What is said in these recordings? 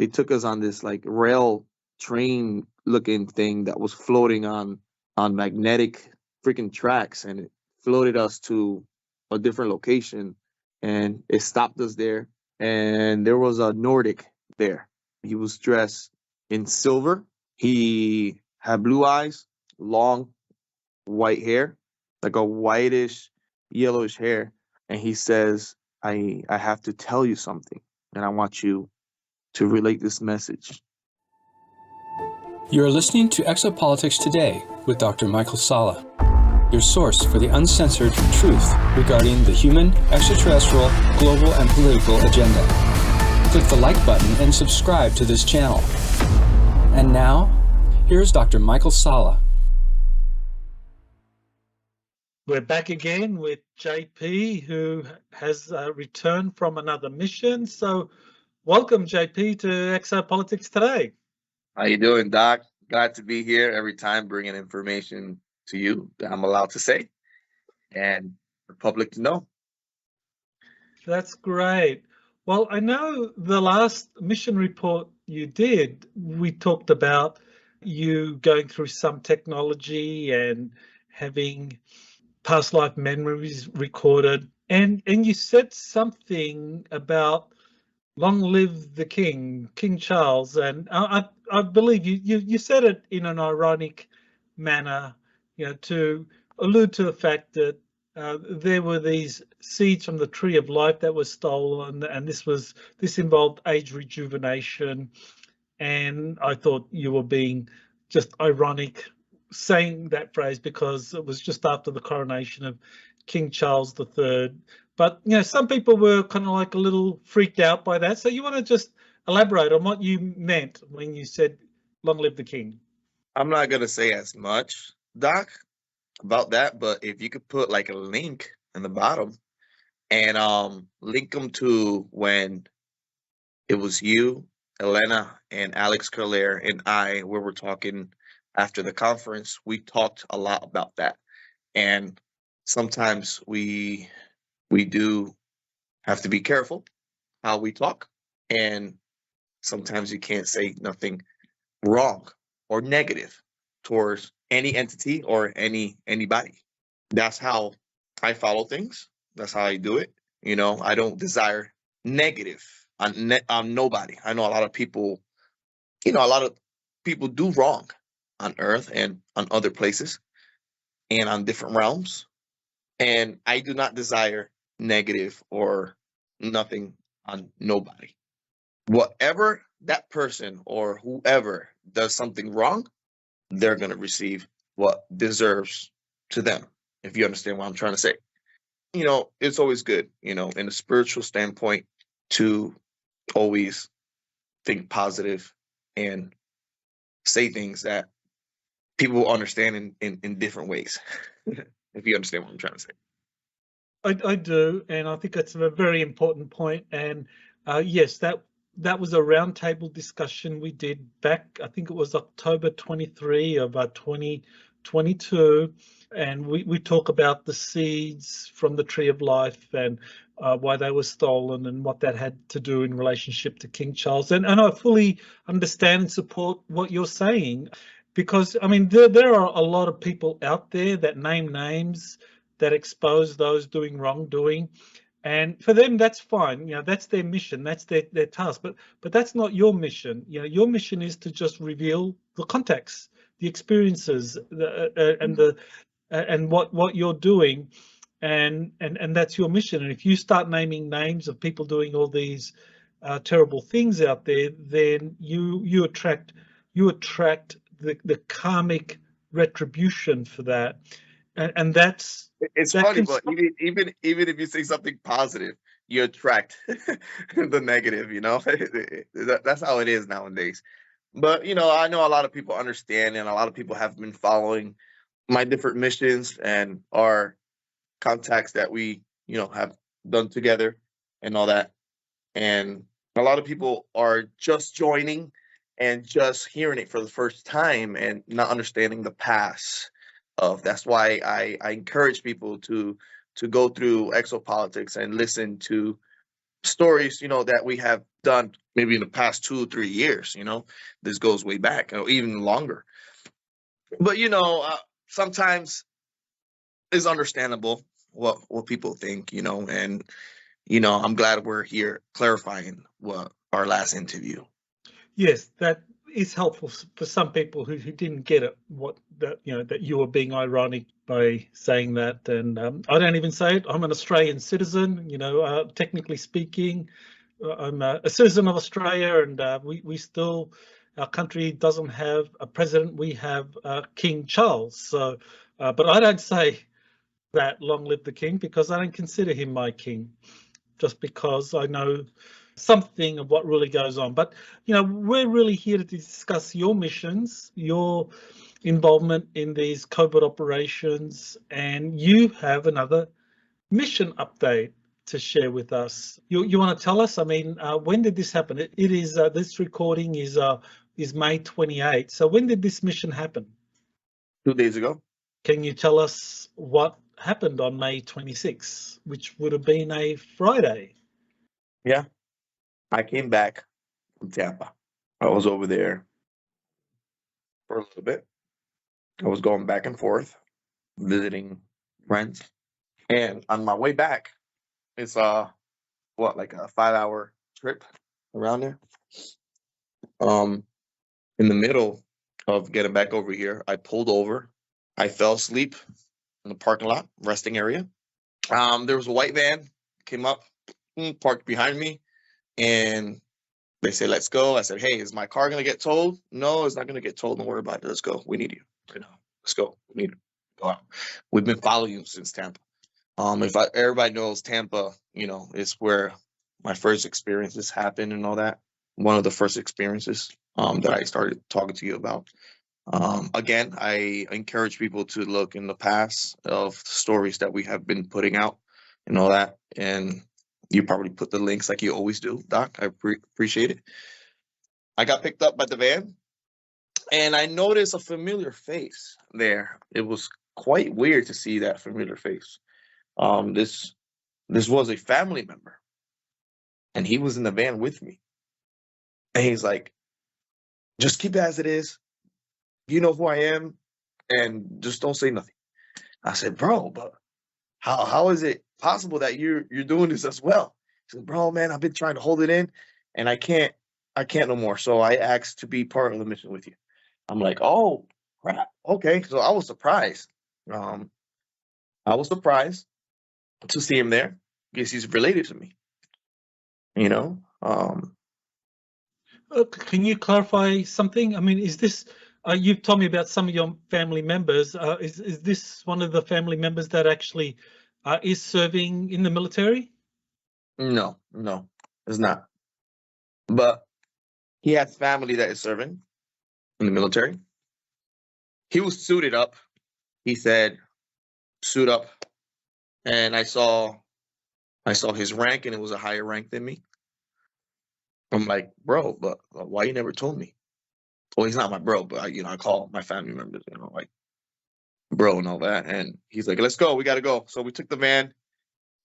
they took us on this like rail train looking thing that was floating on magnetic freaking tracks, and it floated us to a different location, and it stopped us there. And there was a Nordic there. He was dressed in silver. He had blue eyes, long white hair, like a whitish, yellowish hair. And he says, I have to tell you something, and I want you to relate this message. You are listening to Exopolitics Today with Dr. Michael Sallah, your source for the uncensored truth regarding the human, extraterrestrial, global, and political agenda. Click the like button and subscribe to this channel. And now, here's Dr. Michael Sallah. We're back again with JP, who has returned from another mission. So welcome, JP, to Exopolitics Today. How you doing, Doc? Glad to be here every time, bringing information to you that I'm allowed to say and the public to know. That's great. Well, I know the last mission report you did, we talked about you going through some technology and having past life memories recorded, and you said something about long live the king, King Charles, and I believe you said it in an ironic manner, to allude to the fact that there were these seeds from the tree of life that was stolen, and this involved age rejuvenation, and I thought you were being just ironic saying that phrase because it was just after the coronation of King Charles III. But some people were kind of like a little freaked out by that. So you want to just elaborate on what you meant when you said "Long live the king"? I'm not gonna say as much, Doc, about that, but if you could put like a link in the bottom and link them to when it was you, Elena, and Alex Curler and I, where we're talking after the conference, we talked a lot about that. And sometimes we do have to be careful how we talk, and sometimes you can't say nothing wrong or negative towards any entity or anybody. That's how I follow things. That's how I do it. I don't desire negative on nobody. I know a lot of people do wrong on Earth and on other places and on different realms. And I do not desire negative or nothing on nobody. Whatever that person or whoever does something wrong, they're going to receive what deserves to them, if you understand what I'm trying to say. It's always good, in a spiritual standpoint, to always think positive and say things that people will understand in different ways, if you understand what I'm trying to say. I do, and I think that's a very important point. And yes, that was a roundtable discussion we did back, I think it was October 23 of 2022, and we talk about the seeds from the tree of life and why they were stolen and what that had to do in relationship to King Charles. And I fully understand and support what you're saying, because I mean there are a lot of people out there that name names, that expose those doing wrongdoing, and for them that's fine. That's their mission, that's their task. But that's not your mission. Your mission is to just reveal the context, the experiences, and what you're doing, and that's your mission. And if you start naming names of people doing all these terrible things out there, then you attract the karmic retribution for that. And that's funny, but even if you say something positive, you attract the negative. That's how it is nowadays. But I know a lot of people understand, and a lot of people have been following my different missions and our contacts that we have done together and all that. And a lot of people are just joining and just hearing it for the first time and not understanding the past. That's why I encourage people to go through Exopolitics and listen to stories, that we have done maybe in the past 2 or 3 years. This goes way back, or even longer. But sometimes it's understandable what people think, and I'm glad we're here clarifying what our last interview. Yes, that is helpful for some people who didn't get it. That you were being ironic by saying that, and I don't even say it. I'm an Australian citizen. Technically speaking, I'm a citizen of Australia, and we still, our country doesn't have a president. We have King Charles. So, but I don't say that long live the king, because I don't consider him my king, just because I know something of what really goes on. But we're really here to discuss your missions, your involvement in these covert operations, and you have another mission update to share with us. You want to tell us? I mean, when did this happen? It is this recording is May 28th. So when did this mission happen? 2 days ago. Can you tell us what happened on May 26th, which would have been a Friday? Yeah, I came back from Tampa. I was over there for a little bit. I was going back and forth, visiting friends. And on my way back, it's like a 5-hour trip around there. In the middle of getting back over here, I pulled over. I fell asleep in the parking lot, resting area. There was a white van, came up, parked behind me, and they said, "Let's go." I said, "Hey, is my car gonna get towed?" "No, it's not gonna get towed. Don't worry about it. Let's go. We need you. Let's go. We need to go out." We've been following you since Tampa. Everybody knows Tampa, it's where my first experiences happened and all that. One of the first experiences that I started talking to you about. Again, I encourage people to look in the past of stories that we have been putting out and all that. And you probably put the links like you always do, Doc. I appreciate it. I got picked up by the van, and I noticed a familiar face there. It was quite weird to see that familiar face. This was a family member, and he was in the van with me. And he's like, "Just keep it as it is. You know who I am, and just don't say nothing." I said, "Bro, but how is it possible that you're doing this as well?" He said, "Bro, man, I've been trying to hold it in, and I can't no more. So I asked to be part of the mission with you." I'm like, "Oh, crap. Okay." So I was surprised. I was surprised to see him there because he's related to me. Can you clarify something? I mean, is this, you've told me about some of your family members. Is this one of the family members that actually is serving in the military? No, it's not. But he has family that is serving in the military. He was suited up. He said, "Suit up." And I saw his rank, and it was a higher rank than me. I'm like, "Bro, but why you never told me?" Well, he's not my bro, but I call my family members, like bro and all that. And he's like, "Let's go. We got to go." So we took the van,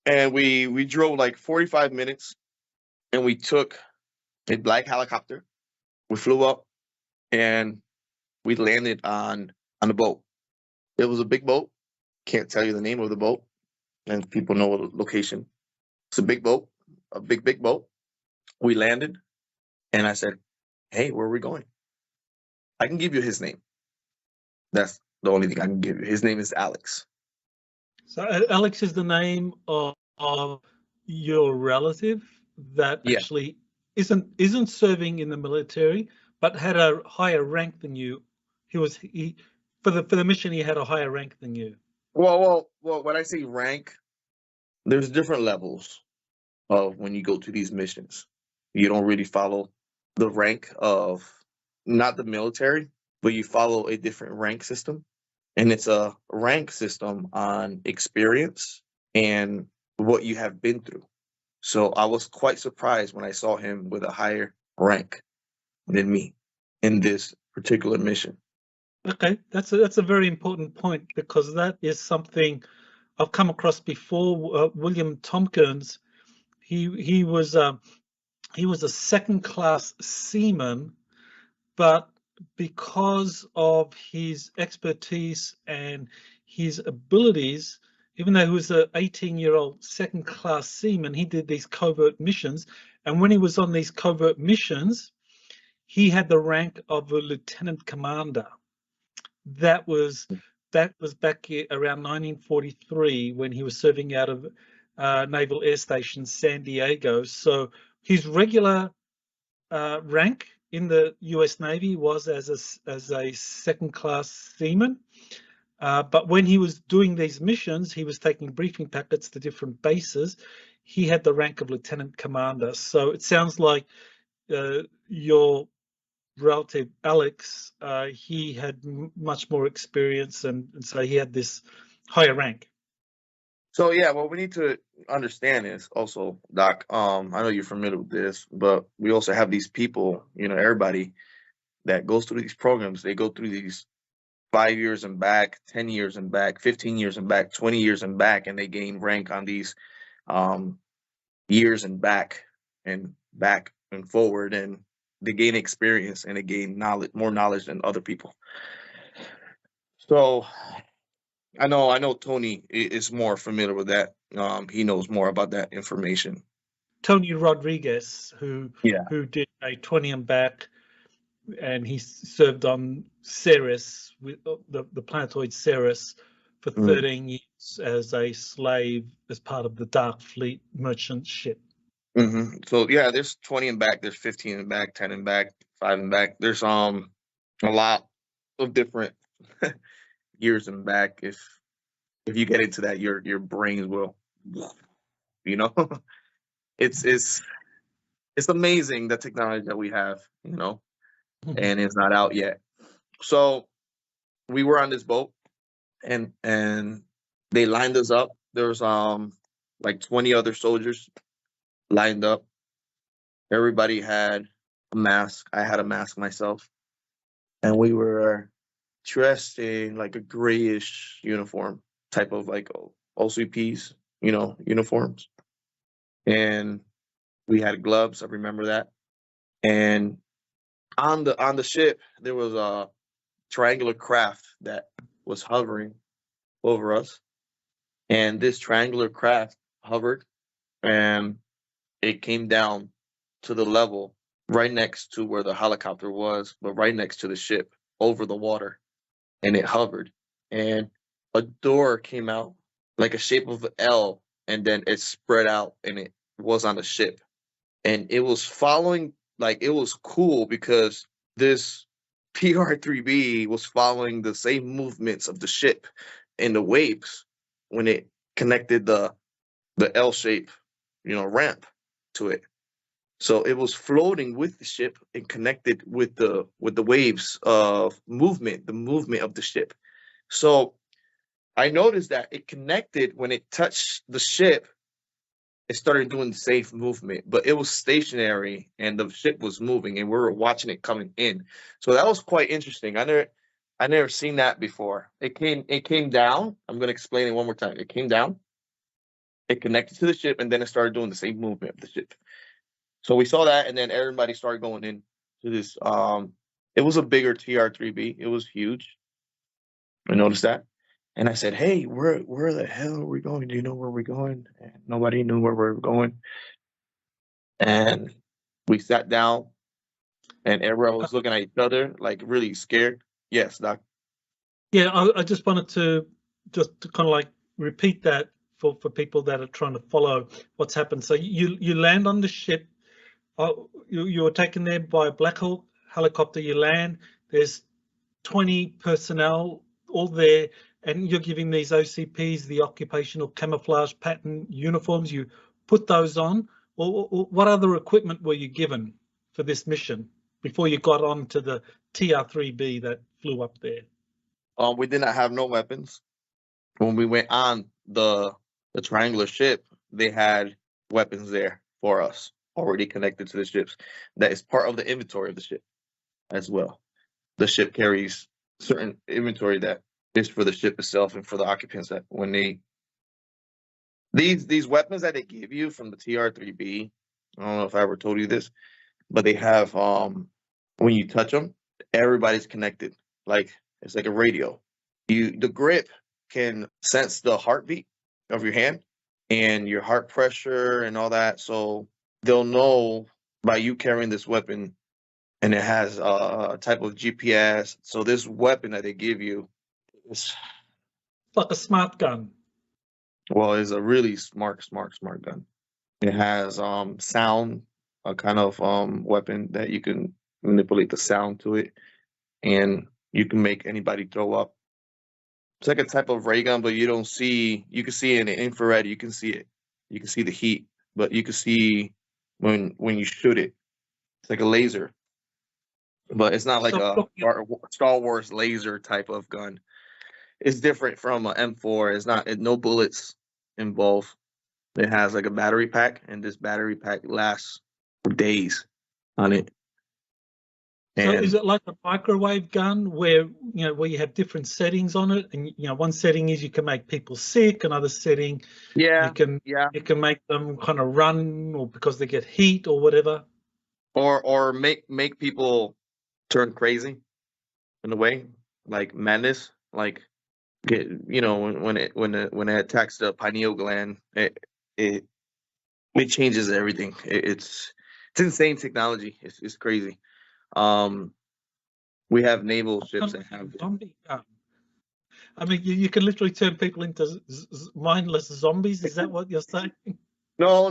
and we drove like 45 minutes, and we took a black helicopter. We flew up, and we landed on the boat. It was a big boat. Can't tell you the name of the boat, and people know the location. It's a big boat, a big boat. We landed, and I said, "Hey, where are we going?" I can give you his name. That's the only thing I can give you. His name is Alex. So Alex is the name of your relative that actually isn't serving in the military, but had a higher rank than you. For the mission, he had a higher rank than you. Well, when I say rank, there's different levels of when you go to these missions. You don't really follow the rank of not the military, but you follow a different rank system. And it's a rank system on experience and what you have been through. So I was quite surprised when I saw him with a higher rank than me in this particular mission. Okay, that's a very important point, because that is something I've come across before. William Tompkins, He was a second-class seaman, but because of his expertise and his abilities, even though he was an 18-year-old second-class seaman, he did these covert missions. And when he was on these covert missions, he had the rank of a lieutenant commander. That was back around 1943 when he was serving out of Naval Air Station San Diego. So his regular rank in the U.S. Navy was as a second-class seaman. But when he was doing these missions, he was taking briefing packets to different bases. He had the rank of lieutenant commander. So it sounds like your relative Alex, he had much more experience, and so he had this higher rank. So yeah, what we need to understand is also, Doc, I know you're familiar with this, but we also have these people, everybody that goes through these programs, they go through these 5 years and back, 10 years and back, 15 years and back, 20 years and back, and they gain rank on these years and back and forward, and they gain experience and they gain more knowledge than other people. So I know Tony is more familiar with that. He knows more about that information. Tony Rodriguez, who did a 20 and back, and he served on Ceres, with the planetoid Ceres, for 13 years as a slave as part of the Dark Fleet merchant ship. So yeah, there's 20 and back, there's 15 and back, 10 and back, 5 and back. There's a lot of different years and back. If you get into that, your brains will, it's amazing the technology that we have, and it's not out yet. So we were on this boat, and they lined us up. There was like 20 other soldiers lined up. Everybody had a mask. I had a mask myself, and we were dressed in like a grayish uniform, type of like OCPs, uniforms. And we had gloves. I remember that. And on the ship, there was a triangular craft that was hovering over us. And this triangular craft hovered, and it came down to the level right next to where the helicopter was, but right next to the ship over the water. And it hovered, and a door came out like a shape of an L, and then it spread out, and it was on the ship. And it was following, like, it was cool because this PR-3B was following the same movements of the ship in the waves when it connected the L shape, ramp to it. So it was floating with the ship and connected with the waves of movement, the movement of the ship. So I noticed that it connected when it touched the ship. It started doing the same movement, but it was stationary and the ship was moving, and we were watching it coming in. So that was quite interesting. I never seen that before. It came down. I'm going to explain it one more time. It came down, it connected to the ship, and then it started doing the same movement of the ship. So we saw that, and then everybody started going in to this. It was a bigger TR-3B. It was huge. I noticed that. And I said, hey, where the hell are we going? Do you know where we're going? And nobody knew where we were going. And we sat down, and everyone was looking at each other, like really scared. Yes, Doc. Yeah, I just wanted to kind of like repeat that for people that are trying to follow what's happened. So you land on the ship. You were taken there by a Black Hawk helicopter. You land. There's 20 personnel all there, and you're giving these OCPs, the occupational camouflage pattern uniforms. You put those on. What other equipment were you given for this mission before you got on to the TR-3B that flew up there? We did not have no weapons. When we went on the triangular ship, they had weapons there for us, already connected to the ships. That is part of the inventory of the ship as well. The ship carries certain inventory that is for the ship itself and for the occupants, that when they These weapons that they give you from the TR-3B, I don't know if I ever told you this, but they have when you touch them, everybody's connected. Like it's like a radio. The grip can sense the heartbeat of your hand and your heart pressure and all that. So they'll know by you carrying this weapon, and it has a type of GPS. So this weapon that they give you is, like a smart gun. well, is a really smart gun. It has sound, a kind of weapon that you can manipulate the sound to it, and you can make anybody throw up. It's like a type of ray gun, but you can see it in the infrared, you can see it. You can see the heat, but you can see when you shoot it. It's like a laser. But it's not like a Star Wars laser type of gun. It's different from an M4. It's not no bullets involved. It has like a battery pack, and this battery pack lasts for days on it. So is it like a microwave gun where you have different settings on it, and one setting is you can make people sick, another setting you can make them kind of run, or because they get heat or whatever, or make people turn crazy in a way, like madness, like get when it attacks the pineal gland, it changes everything. It's insane technology. It's crazy. We have naval ships that have zombie gun. I mean, you can literally turn people into mindless zombies. Is that what you're saying? No,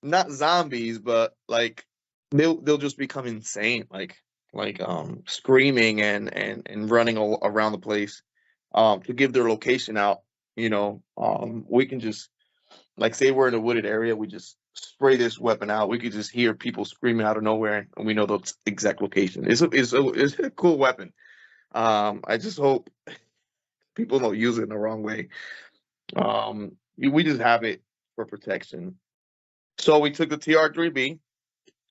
not zombies, but like they'll just become insane, like screaming and running around the place to give their location out. We can just, like, say we're in a wooded area, we just spray this weapon out. We could just hear people screaming out of nowhere, and we know the exact location. It's a cool weapon. I just hope people don't use it in the wrong way. We just have it for protection. So we took the TR-3B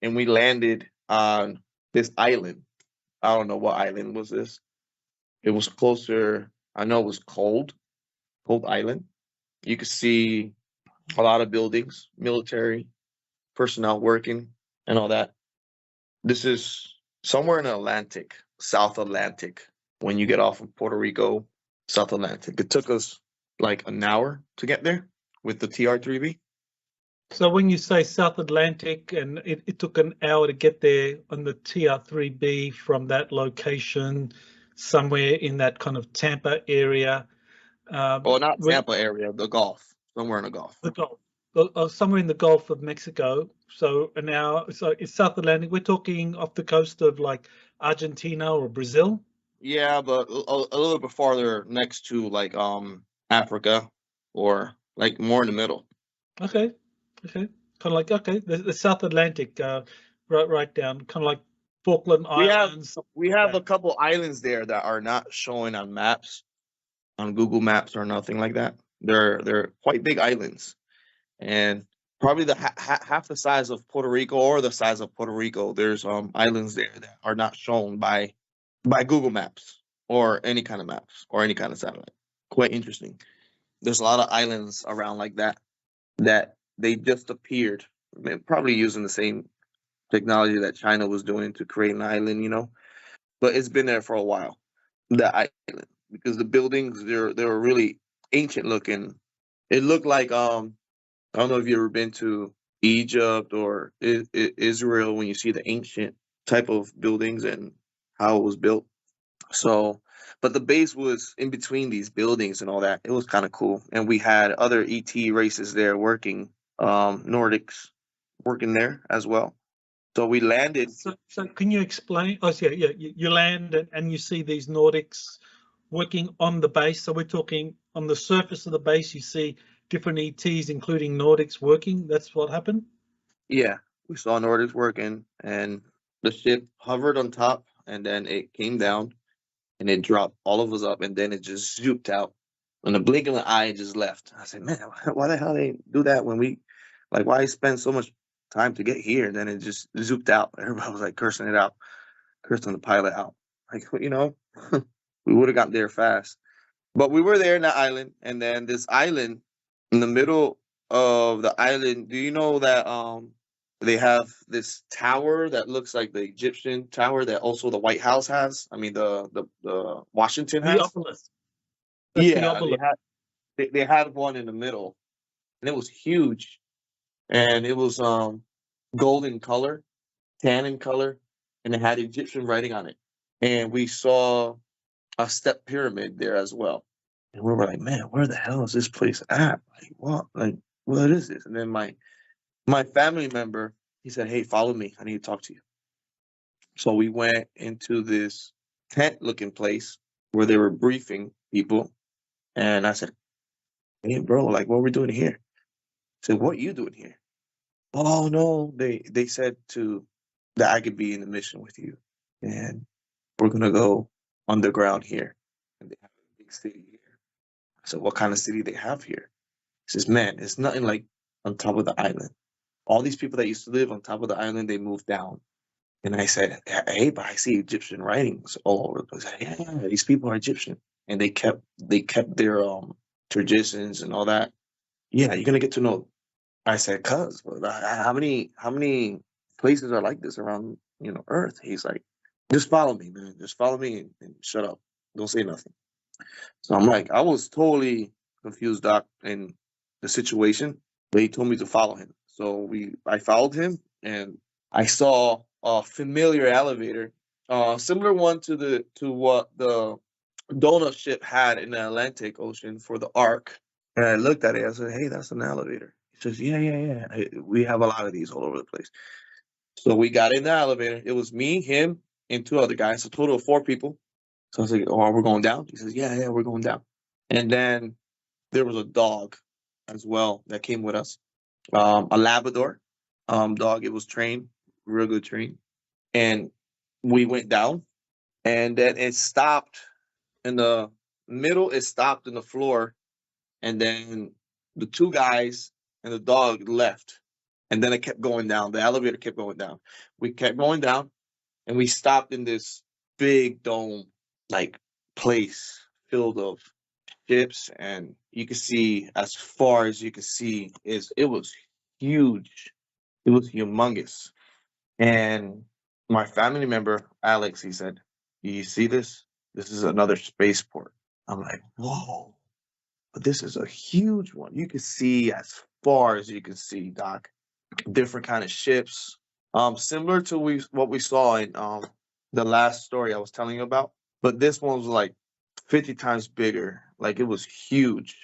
and we landed on this island. I don't know what island was this. It was closer. I know it was cold island. You could see a lot of buildings, military personnel working and all that. This is somewhere in the Atlantic, South Atlantic. When you get off of Puerto Rico, South Atlantic. It took us like an hour to get there with the TR-3B. So when you say South Atlantic, and it took an hour to get there on the TR-3B from that location, somewhere in that kind of Tampa area. Not Tampa area, the Gulf, somewhere in the Gulf. The Gulf, somewhere in the Gulf of Mexico. So an hour. So it's South Atlantic. We're talking off the coast of like Argentina or Brazil. Yeah, but a little bit farther next to like Africa, or like more in the middle. Okay. Kind of like the South Atlantic, right down, kind of like Falkland Islands. We have a couple islands there that are not showing on maps, on Google Maps or nothing like that. They're quite big islands, and probably the half the size of Puerto Rico or the size of Puerto Rico. There's islands there that are not shown by Google Maps or any kind of maps or any kind of satellite. Quite interesting. There's a lot of islands around like that they just appeared, probably using the same technology that China was doing to create an island, but it's been there for a while, the island, because the buildings, they were really ancient looking. It looked like, I don't know if you've ever been to Egypt or Israel, when you see the ancient type of buildings and how it was built. So, but the base was in between these buildings and all that. It was kind of cool. And we had other ET races there working, Nordics working there as well. So we landed. So can you explain? Oh, yeah. You land and you see these Nordics working on the base. So we're talking on the surface of the base, you see different ETs, including Nordics, working. That's what happened? Yeah, we saw Nordics working, and the ship hovered on top, and then it came down, and it dropped all of us up, and then it just zooped out. In a blink of an eye, it just left. I said, man, why the hell they do that when we, like, why spend so much time to get here? And then it just zooped out. Everybody was like cursing it out, cursing the pilot out. Like, we would have gotten there fast. But we were there in that island, and then this island, in the middle of the island. Do you know that they have this tower that looks like the Egyptian tower that also the White House has? I mean the Washington The has. obelisk. That's the Yeah, obelisk. they had one in the middle, and it was huge, and it was golden color, tan in color, and it had Egyptian writing on it. And we saw a step pyramid there as well. And we were like, man, where the hell is this place at? Like, what? Like, what is this? And then my family member, he said, hey, follow me. I need to talk to you. So we went into this tent-looking place where they were briefing people. And I said, hey, bro, like, what are we doing here? I said, what are you doing here? Oh, no. They said that I could be in the mission with you. And we're going to go underground here. And they have a big city here. I said, what kind of city they have here? He says, man, it's nothing like on top of the island. All these people that used to live on top of the island, they moved down. And I said, hey, but I see Egyptian writings all over the place. Yeah, these people are Egyptian. And they kept their traditions and all that. Yeah, you're gonna get to know. I said, cuz, how many places are like this around, Earth? He's like, just follow me, man. Just follow me and shut up. Don't say nothing. So I'm like, I was totally confused, Doc, in the situation, but he told me to follow him. So I followed him, and I saw a familiar elevator, similar one to what the donut ship had in the Atlantic Ocean for the Ark. And I looked at it. I said, hey, that's an elevator. He says, yeah. We have a lot of these all over the place. So we got in the elevator. It was me, him, and two other guys, a total of 4 people. So I was like, oh, we're going down? He says, yeah, we're going down. And then there was a dog as well that came with us, a Labrador dog. It was trained, real good trained. And we went down, and then it stopped in the middle. It stopped in the floor, and then the 2 guys and the dog left. And then it kept going down. The elevator kept going down. We kept going down, and we stopped in this big dome, like, place filled of ships, and you could see as far as you could see it was huge. It was humongous. And my family member, Alex, he said, you see this? This is another spaceport. I'm like, whoa, but this is a huge one. You could see as far as you can see, Doc. Different kind of ships. Similar to what we saw in the last story I was telling you about. But this one was like 50 times bigger. Like, it was huge.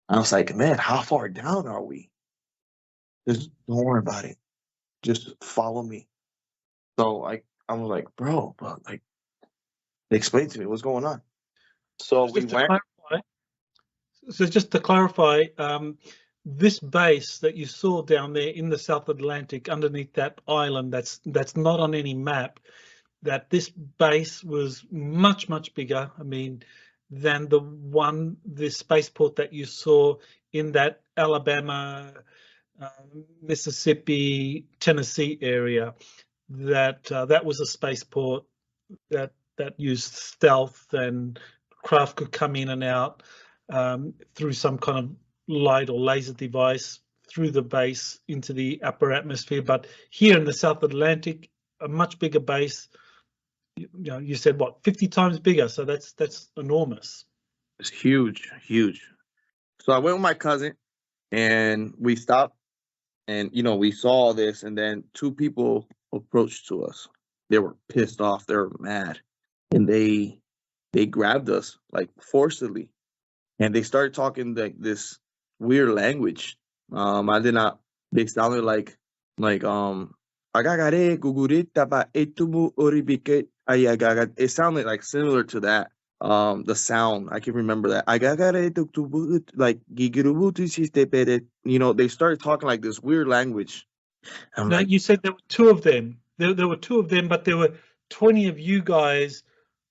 I was like, man, how far down are we? Just don't worry about it. Just follow me. So I was like, bro, but like, explain to me what's going on. So we went. Just to clarify, this base that you saw down there in the South Atlantic, underneath that island, that's not on any map. That this base was much bigger. I mean, than the spaceport that you saw in that Alabama, Mississippi, Tennessee area. That was a spaceport that used stealth, and craft could come in and out through some kind of light or laser device through the base into the upper atmosphere. But here in the South Atlantic, a much bigger base. You said what, 50 times bigger? So that's enormous. It's huge. So I went with my cousin, and we stopped, and we saw this, and then 2 people approached to us. They were pissed off. They were mad, and they grabbed us like forcibly, and they started talking like this weird language. I did not. They sounded like it sounded like similar to that. The sound, I can remember that. Like, they started talking like this weird language. Now, you said there were 2 of them. There were 2 of them, but there were 20 of you guys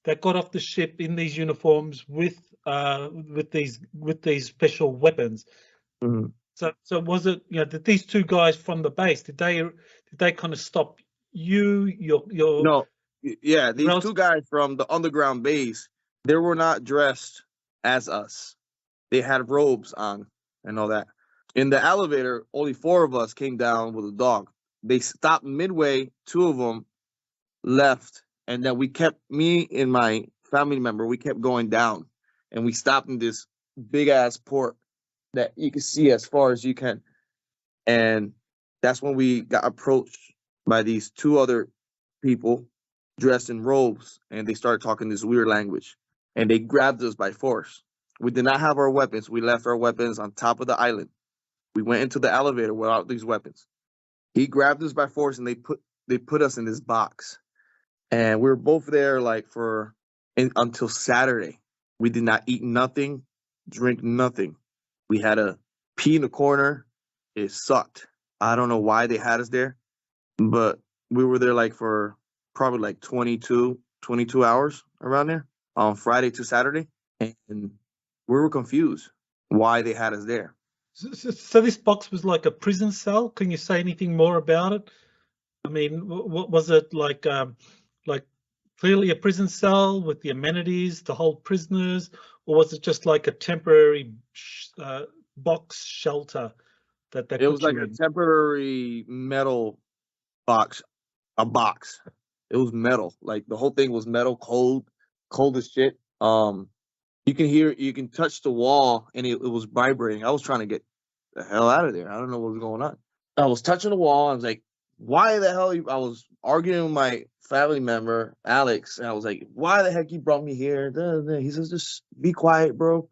that got off the ship in these uniforms with these special weapons. Mm-hmm. So was it, that these 2 guys from the base, did they kind of stop you? No, yeah, these 2 guys from the underground base, they were not dressed as us. They had robes on and all that. In the elevator, only 4 of us came down with a dog. They stopped midway. 2 of them left, and then me and my family member, we kept going down, and we stopped in this big ass port that you can see as far as you can. And that's when we got approached by these 2 other people dressed in robes, and they started talking this weird language, and they grabbed us by force. We did not have our weapons. We left our weapons on top of the island. We went into the elevator without these weapons. He grabbed us by force, and they put us in this box. And we were both there until Saturday. We did not eat nothing, drink nothing. We had to pee in the corner. It sucked. I don't know why they had us there, but we were there for probably 22 hours around there on Friday to Saturday. And we were confused why they had us there. So this box was like a prison cell. Can you say anything more about it? I mean, what was it like clearly a prison cell with the amenities to hold prisoners, or was it just like a temporary box shelter that it was like a temporary metal box, a box. It was metal. Like the whole thing was metal, cold as shit. You can touch the wall, and it was vibrating. I was trying to get the hell out of there. I don't know what was going on. I was touching the wall. I was like, why the hell? I was arguing with my family member, Alex, and I was like, why the heck you brought me here? He says, just be quiet, bro,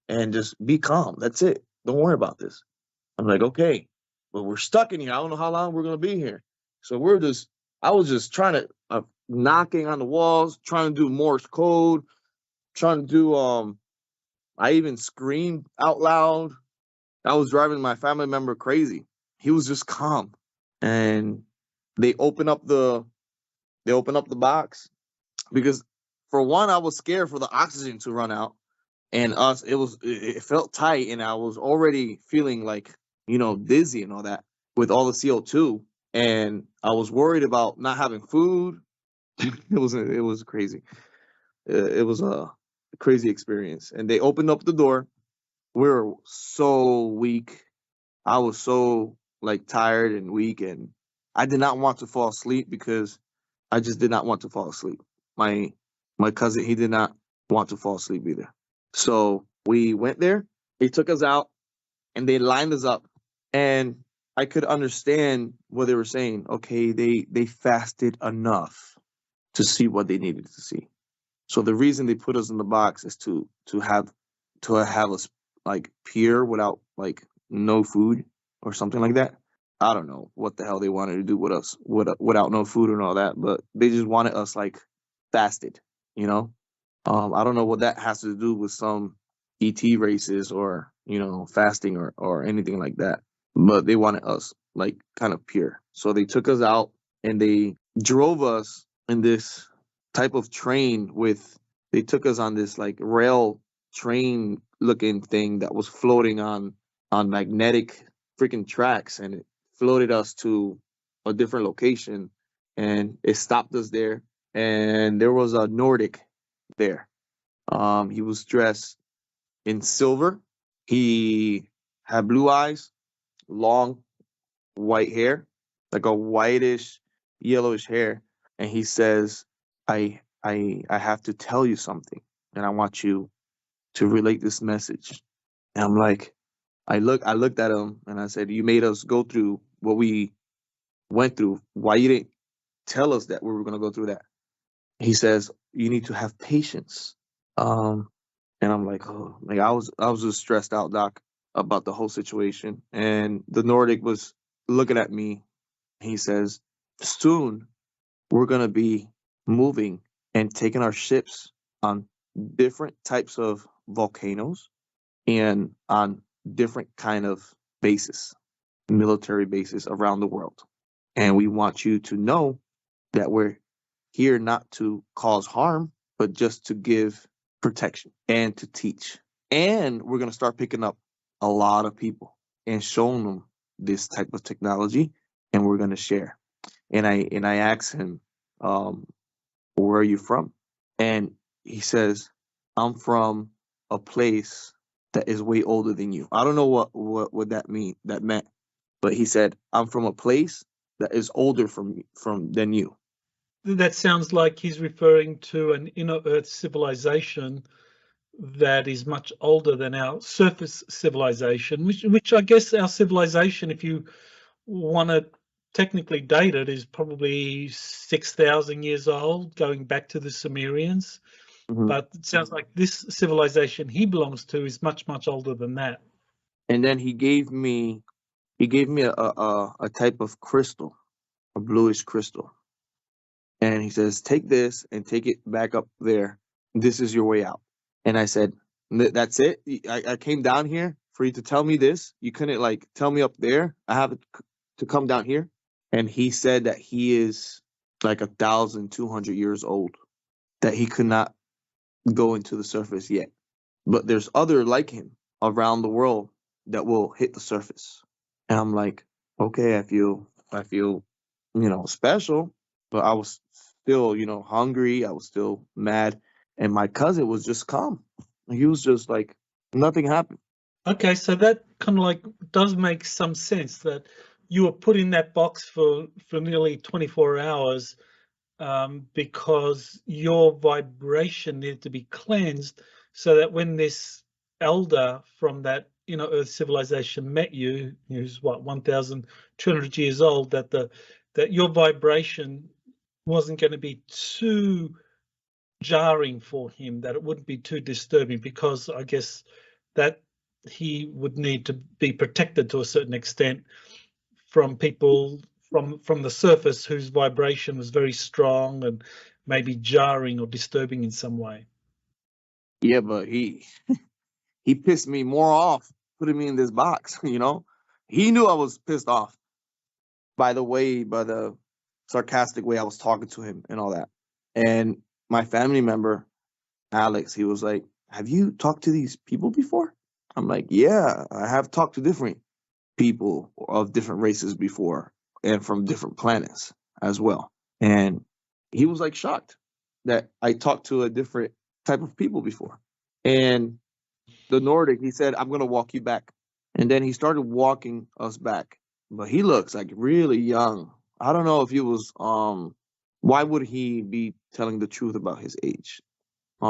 and just be calm. That's it. Don't worry about this. I'm like, okay, but we're stuck in here. I don't know how long we're going to be here. So I was just trying to, knocking on the walls, trying to do Morse code, trying to do, I even screamed out loud. I was driving my family member crazy. He was just calm. And they open up the box, because for one, I was scared for the oxygen to run out, and it felt tight, and I was already feeling dizzy and all that with all the CO2, and I was worried about not having food. It was crazy. It was a crazy experience. And they opened up the door. We were so weak. I was so tired and weak, and I did not want to fall asleep because I just did not want to fall asleep. My cousin, he did not want to fall asleep either. So we went there. They took us out, and they lined us up, and I could understand what they were saying. Okay, they fasted enough to see what they needed to see. So the reason they put us in the box is to have us pure without no food or something like that. I don't know what the hell they wanted to do with us without no food and all that, but they just wanted us fasted, I don't know what that has to do with some ET races or, fasting or anything like that, but they wanted us kind of pure. So they took us out, and they drove us in this type of train they took us on this rail train looking thing that was floating on magnetic freaking tracks, and it floated us to a different location, and it stopped us there, and there was a Nordic there. He was dressed in silver. He had blue eyes, long white hair, like a whitish yellowish hair, and he says, I have to tell you something, and I want you to relate this message. And I'm like, I looked at him, and I said, you made us go through what we went through. Why you didn't tell us that we were going to go through that? He says, you need to have patience. And I'm like, oh, I was just stressed out, Doc, about the whole situation. And the Nordic was looking at me. He says, soon we're going to be moving and taking our ships on different types of volcanoes and on different kind of bases, military bases around the world. And we want you to know that we're here not to cause harm, but just to give protection and to teach. And we're going to start picking up a lot of people and showing them this type of technology, and we're going to share. And I asked him, where are you from? And he says, I'm from a place that is way older than you. I don't know what that meant, but he said, I'm from a place that is older than you. That sounds like he's referring to an inner Earth civilization that is much older than our surface civilization, which I guess our civilization, if you want to technically date it, is probably 6,000 years old, going back to the Sumerians. Mhm. But it sounds like this civilization he belongs to is much, much older than that. And then he gave me a type of crystal, a bluish crystal. And he says, take this and take it back up there. This is your way out. And I said, that's it? I came down here for you to tell me this? You couldn't like tell me up there? I have to come down here? And he said that he is like 1,200 years old, that he could not go into the surface yet. But there's other like him around the world that will hit the surface. And I'm like, okay, I feel, special, but I was still, hungry. I was still mad. And my cousin was just calm. He was just like, nothing happened. Okay, so that kind of like does make some sense that you were put in that box for nearly 24 hours because your vibration needed to be cleansed, so that when this elder from that inner Earth civilization met you, who's what, 1,200 years old, that your vibration wasn't going to be too jarring for him, that it wouldn't be too disturbing, because I guess that he would need to be protected to a certain extent from people from the surface whose vibration was very strong and maybe jarring or disturbing in some way. Yeah, but he pissed me more off putting me in this box, He knew I was pissed off by the sarcastic way I was talking to him and all that. And my family member, Alex, he was like, have you talked to these people before? I'm like, yeah, I have talked to different people of different races before and from different planets as well. And he was like shocked that I talked to a different type of people before. And the Nordic, he said, I'm going to walk you back. And then he started walking us back. But he looks like really young. I don't know if he was, why would he be telling the truth about his age? I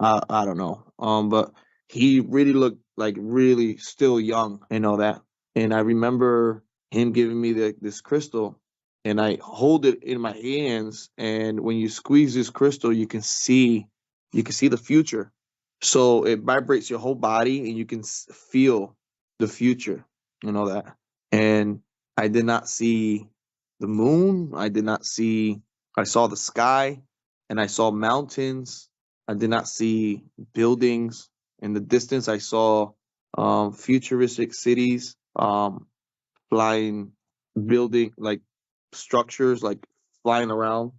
don't know. But he really looked like really still young and all that. And I remember him giving me this crystal, and I hold it in my hands. And when you squeeze this crystal, you can see the future. So it vibrates your whole body, and you can feel the future and all that. And I did not see the moon. I saw the sky, and I saw mountains. I did not see buildings. In the distance, I saw futuristic cities, flying building, like structures, like flying around.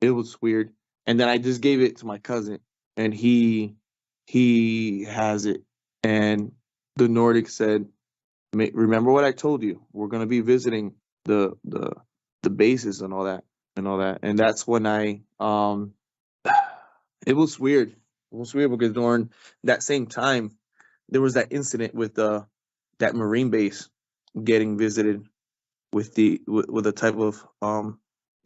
It was weird. And then I just gave it to my cousin, and he has it. And the Nordic said, remember what I told you? We're going to be visiting the bases and all that. And that's when it was weird. It was weird because during that same time, there was that incident with that Marine base getting visited with a type of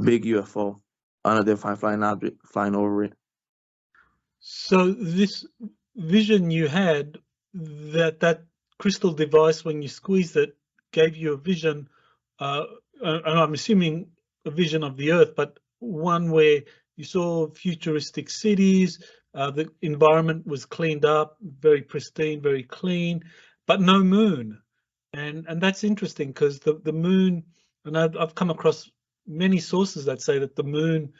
big UFO, unidentified flying object flying over it. So this vision you had, that crystal device, when you squeezed it, gave you a vision, and I'm assuming a vision of the Earth, but one where you saw futuristic cities, the environment was cleaned up, very pristine, very clean, but no moon. And that's interesting, because the moon, and I've come across many sources that say that the moon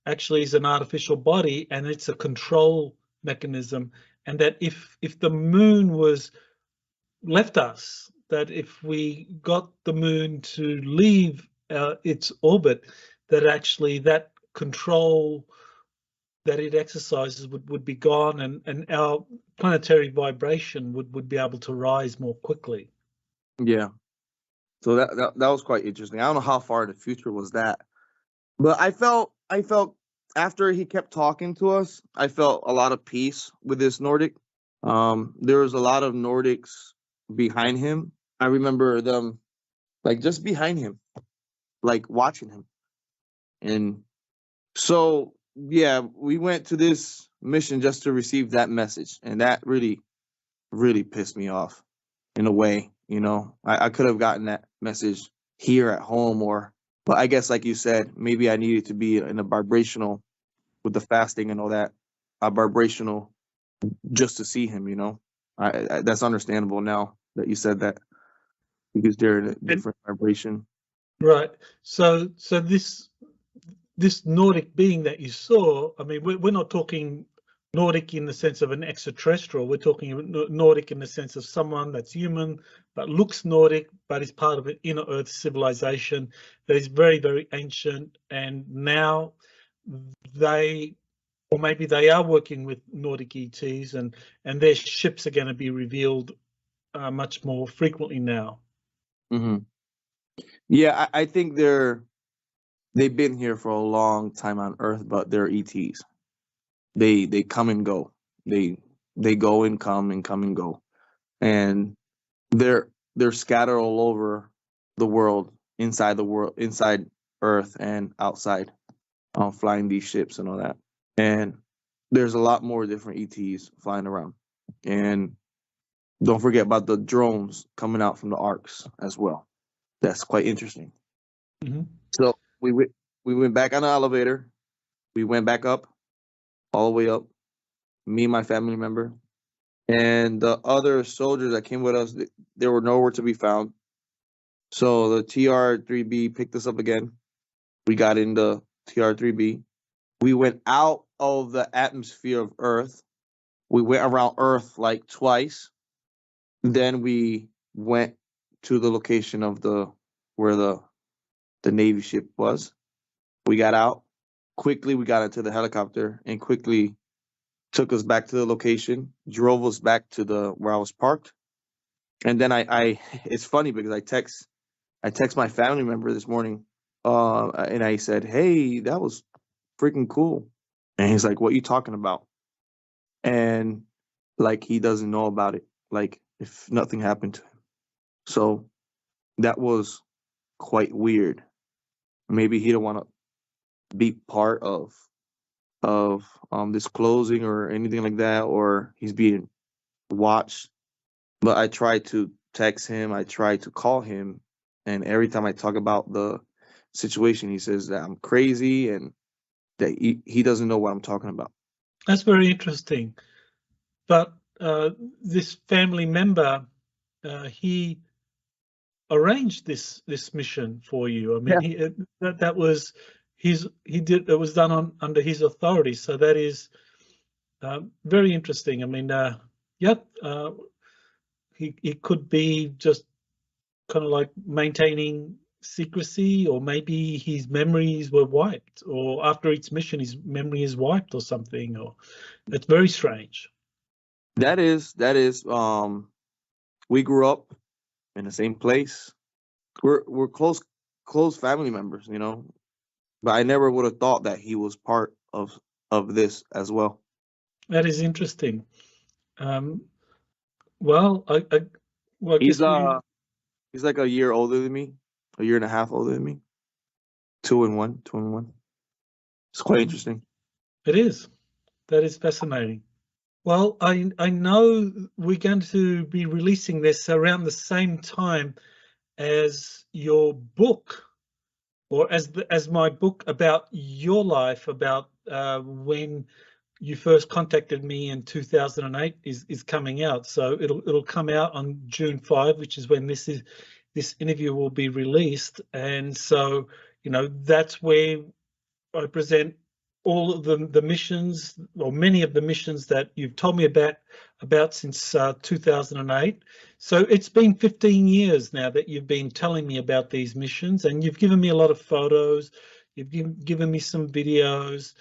actually is an artificial body, and it's a control mechanism, and that if the moon was left us, that if we got the moon to leave its orbit, that actually that control that it exercises would be gone, and our planetary vibration would be able to rise more quickly. Yeah. So that was quite interesting. I don't know how far in the future was that, but I felt after he kept talking to us, I felt a lot of peace with this Nordic. There was a lot of Nordics behind him. I remember them like just behind him, like watching him. And so, yeah, we went to this mission just to receive that message. And that really, really pissed me off in a way. You know, I could have gotten that message here at home, but I guess, like you said, maybe I needed to be in a vibrational with the fasting and all that, a vibrational just to see him, you know. That's understandable now that you said that, because they're in a different vibration. Right. So this Nordic being that you saw, I mean, we're not talking Nordic in the sense of an extraterrestrial. We're talking Nordic in the sense of someone that's human, but looks Nordic, but is part of an inner Earth civilization that is very, very ancient. And now maybe they are working with Nordic ETs, and their ships are going to be revealed much more frequently now. Mm-hmm. Yeah, I think they've been here for a long time on Earth, but they're ETs. They come and go. They go and come and come and go, and they're scattered all over the world, inside Earth and outside, flying these ships and all that. And there's a lot more different ETs flying around. And don't forget about the drones coming out from the arcs as well. That's quite interesting. Mm-hmm. So we went back on the elevator. We went back up, all the way up. Me and my family member, and the other soldiers that came with us, they were nowhere to be found. So the TR-3B picked us up again. We got in the TR-3B. We went out of the atmosphere of Earth. We went around Earth like twice. Then we went to the location of where the Navy ship was. We got out. Quickly, we got into the helicopter and quickly took us back to the location, drove us back to where I was parked. And then I it's funny because I text my family member this morning, and I said, "Hey, that was freaking cool." And he's like, "What are you talking about?" And like he doesn't know about it, like if nothing happened to him. So that was quite weird. Maybe he don't want to be part of this closing or anything like that, or he's being watched. But I try to text him, I try to call him, and every time I talk about the situation, he says that I'm crazy and that he doesn't know what I'm talking about. That's very interesting. But this family member, he arranged this mission for you. I mean, that was it was done under his authority. So that is very interesting. I mean, he could be just kind of like maintaining secrecy, or maybe his memories were wiped, or after each mission his memory is wiped or something. Or it's very strange. That is we grew up in the same place. We're close family members, you know. But I never would have thought that he was part of this as well. That is interesting. Well, I He's guess he's like a year older than me, a year and a half older than me. 2 and 1. It's quite interesting. It is. That is fascinating. Well, I know we're going to be releasing this around the same time as your book, or as my book about your life, about when you first contacted me in 2008 is coming out. So it'll come out on June 5, which is when this interview will be released. And so, you know, that's where I present all of the missions, or many of the missions that you've told me about since 2008. So it's been 15 years now that you've been telling me about these missions, and you've given me a lot of photos, you've given me some videos,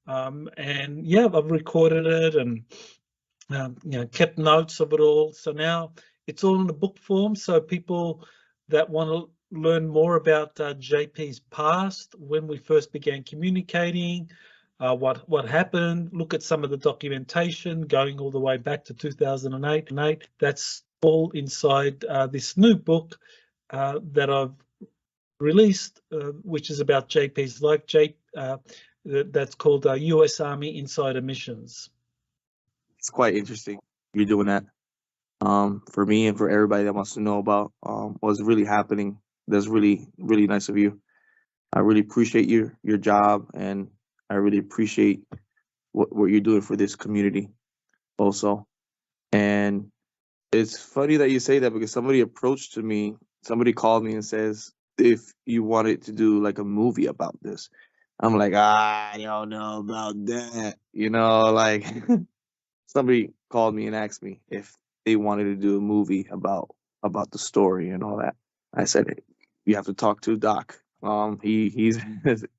and yeah, I've recorded it and you know, kept notes of it all. So now it's all in a book form, so people that want to learn more about JP's past, when we first began communicating, what happened, look at some of the documentation going all the way back to 2008. That's all inside this new book that I've released, which is about JP's life. That's called U.S. Army Insider Missions. It's quite interesting you're doing that. For me and for everybody that wants to know about what's really happening. That's really, really nice of you. I really appreciate your job, and I really appreciate what you're doing for this community also. And it's funny that you say that, because somebody called me and says, if you wanted to do like a movie about this. I'm like, I don't know about that. Like somebody called me and asked me if they wanted to do a movie about the story and all that. I said, you have to talk to Doc. He's it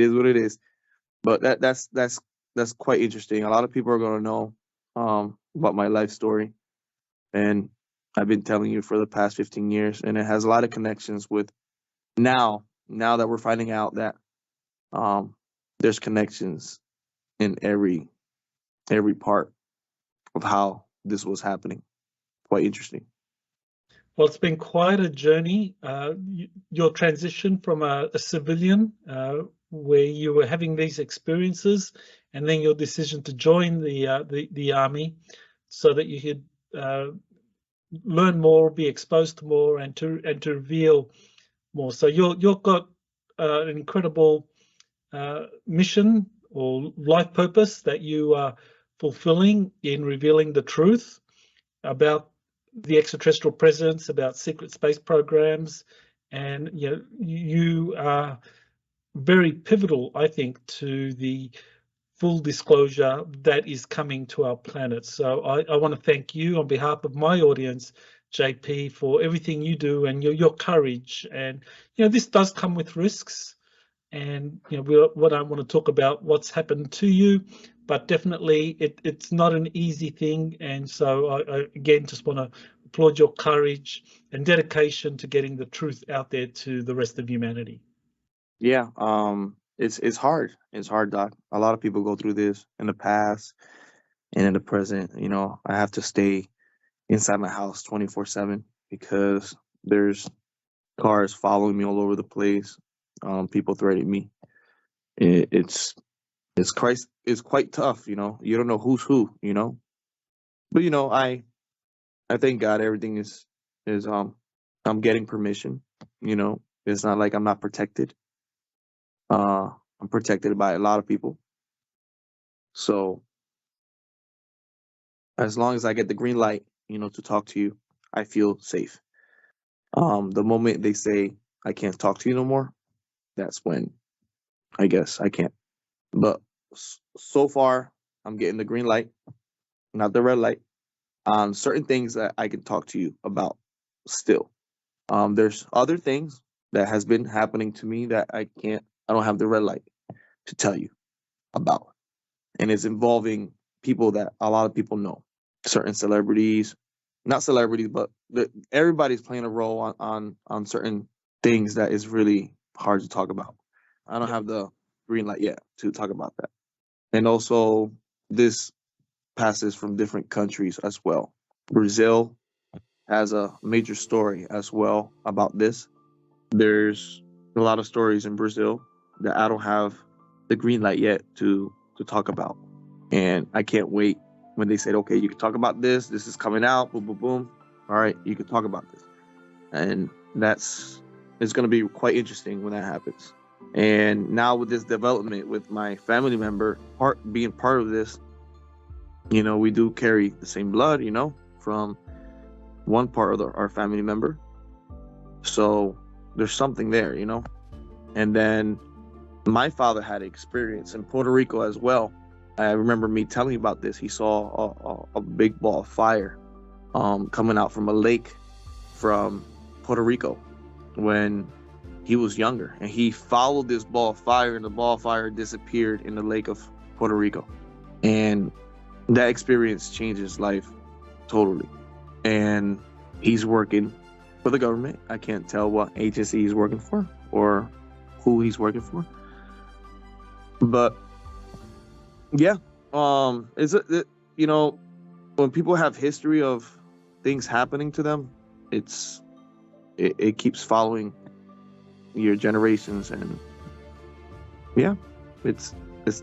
is what it is. But that's quite interesting. A lot of people are going to know about my life story, and I've been telling you for the past 15 years, and it has a lot of connections with now that we're finding out that there's connections in every part of how this was happening. Quite interesting. Well, it's been quite a journey. Your transition from a civilian, where you were having these experiences, and then your decision to join the army, so that you could learn more, be exposed to more, and to reveal more. So you've got an incredible mission or life purpose that you are fulfilling in revealing the truth about the extraterrestrial presence, about secret space programs, and you are very pivotal, I think, to the full disclosure that is coming to our planet. So I want to thank you on behalf of my audience, JP, for everything you do and your courage. And this does come with risks, and we don't want to talk about what's happened to you, but definitely it's not an easy thing. And so I again just want to applaud your courage and dedication to getting the truth out there to the rest of humanity. Yeah, it's hard. It's hard, Doc. A lot of people go through this in the past and in the present. I have to stay inside my house 24/7 because there's cars following me all over the place. People threatening me. It's quite tough. You don't know who's who. But I thank God everything is I'm getting permission. It's not like I'm not protected. I'm protected by a lot of people. So as long as I get the green light, to talk to you, I feel safe. The moment they say I can't talk to you no more, that's when I guess I can't. But so far, I'm getting the green light, not the red light, on certain things that I can talk to you about still. There's other things that has been happening to me that I don't have the red light to tell you about. And it's involving people that a lot of people know, certain celebrities, not celebrities, but everybody's playing a role on certain things that is really hard to talk about. I don't have the green light yet to talk about that. And also, this passes from different countries as well. Brazil has a major story as well about this. There's a lot of stories in Brazil that I don't have the green light yet to talk about. And I can't wait when they said, okay, you can talk about this. This is coming out. Boom, boom, boom. All right, you can talk about this. And it's going to be quite interesting when that happens. And now with this development with my family member being part of this, we do carry the same blood, from one part of our family member. So there's something there, And then my father had experience in Puerto Rico as well. I remember me telling you about this. He saw a big ball of fire coming out from a lake from Puerto Rico when he was younger. And he followed this ball of fire, and the ball of fire disappeared in the lake of Puerto Rico. And that experience changed his life totally. And he's working for the government. I can't tell what agency he's working for or who he's working for. But yeah, is it you know, when people have history of things happening to them, it keeps following your generations, and yeah, it's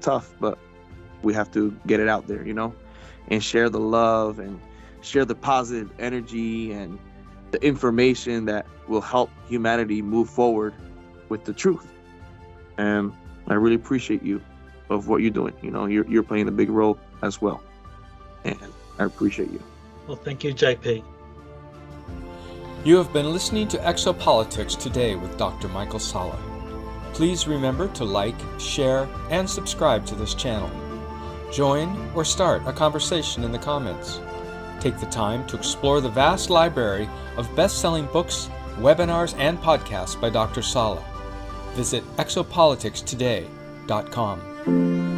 tough, but we have to get it out there, you know, and share the love and share the positive energy and the information that will help humanity move forward with the truth. And I really appreciate you of what you're doing. You know, you're playing a big role as well, and I appreciate you. Well, thank you, JP. You have been listening to Exopolitics Today with Dr. Michael Sallah. Please remember to like, share, and subscribe to this channel. Join or start a conversation in the comments. Take the time to explore the vast library of best-selling books, webinars, and podcasts by Dr. Sallah. Visit exopoliticstoday.com.